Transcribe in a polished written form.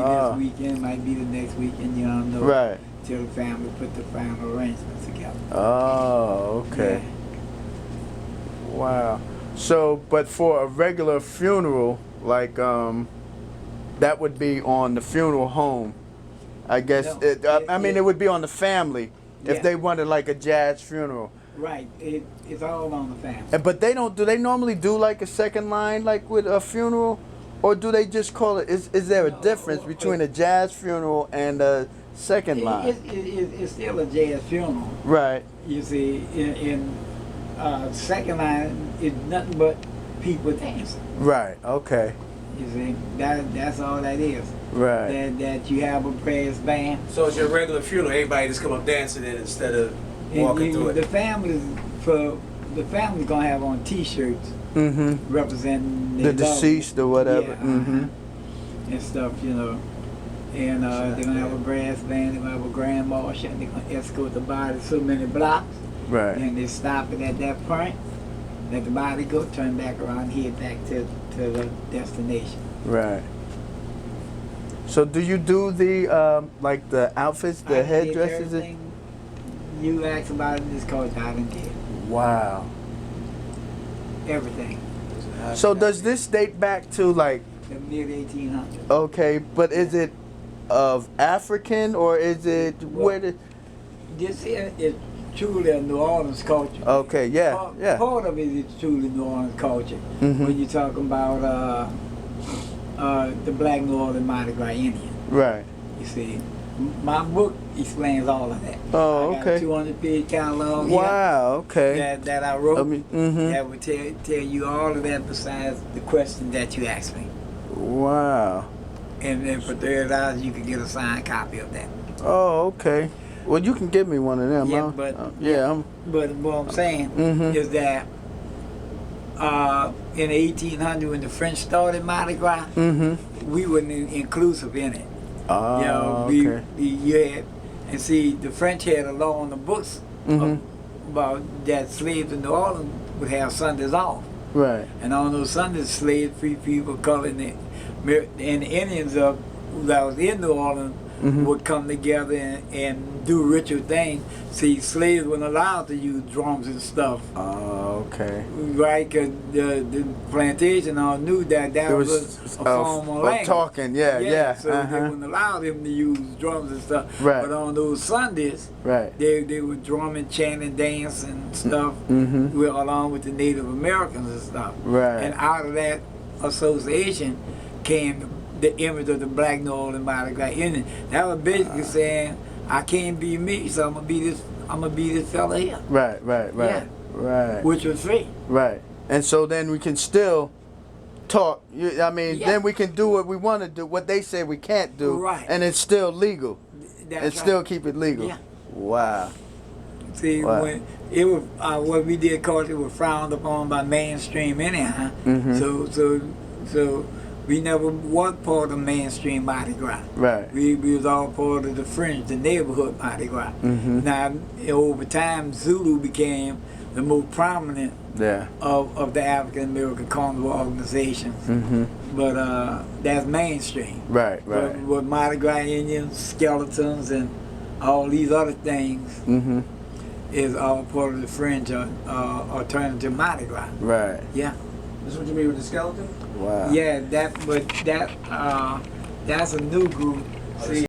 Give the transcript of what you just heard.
this weekend, might be the next weekend, you don't know. Right. Till the family put the final arrangements together. Oh, okay. Yeah. Wow. So, but for a regular funeral, like that would be on the funeral home. I guess. No, I mean, it would be on the family if they wanted like a jazz funeral. Right. It's all on the family. But they don't. Do they normally do like a second line like with a funeral, or do they just call it? Is there a difference between a jazz funeral and a second line? It's still a jazz funeral. Right. You see, in second line is nothing but people dancing. Right. Okay. You see, that's all that is. Right. That you have a brass band. So it's your regular funeral. Everybody just come up dancing in instead of walking through it. The family's gonna have on T-shirts representing the deceased or whatever. Yeah, and stuff, you know. And they're gonna have a brass band. They're gonna have a grand marshal. They're gonna escort the body so many blocks. Right. And they stop it at that point. Let the body go, turn back around, head back to the destination. Right. So do you do the like the outfits, the headdresses? Everything you asked about it is called I done did. Wow. Everything. So does this date back to like The mid-1800s. okay, but is it of African or is it where the This here is truly a New Orleans culture. okay, yeah, yeah. Part of it is truly New Orleans culture. When you're talking about the Black New Orleans Mardi Gras Indian. Right. You see, my book explains all of that. Oh, I got okay. a 200-page catalog Wow, okay. that I wrote I mean, that would tell you all of that besides the question that you asked me. Wow. And then for $30 you can get a signed copy of that. Oh, okay. Well, you can give me one of them. Yeah, but what I'm saying is that in the 1800s when the French started Mardi Gras, we weren't inclusive in it. Oh, You know, okay. you had, and see, the French had a law on the books about that slaves in New Orleans would have Sundays off. Right. And on those Sundays, slave free people, colored and the Indians that was in New Orleans would come together and do ritual things. See, slaves weren't allowed to use drums and stuff. Oh, okay. Right, because the plantation all knew that was a form of language. Talking, yeah. So they wouldn't allow them to use drums and stuff. Right. But on those Sundays, Right. they were drumming, chanting, dancing and stuff along with the Native Americans and stuff. Right. And out of that association came the image of the Black New Orleans Mardi Gras Indian. That was basically saying, I can't be me, so I'm gonna be this fella here. Right. Yeah. Right. Which was free. Right. And so then we can still talk. I mean, then we can do what we want to do, what they say we can't do, Right. and it's still legal. That's And still keep it legal. Yeah. Wow. See, Wow. when it was what we did, culture was frowned upon by mainstream anyhow. So we never was part of mainstream Mardi Gras. Right. We was all part of the fringe, the neighborhood Mardi Gras. Now, over time, Zulu became the most prominent of the African American carnival organizations. But that's mainstream. Right. But with Mardi Gras Indians, skeletons, and all these other things is all part of the fringe alternative Mardi Gras. Right. Yeah. This is what you mean with the skeleton? Wow. Yeah, that's a new group. See,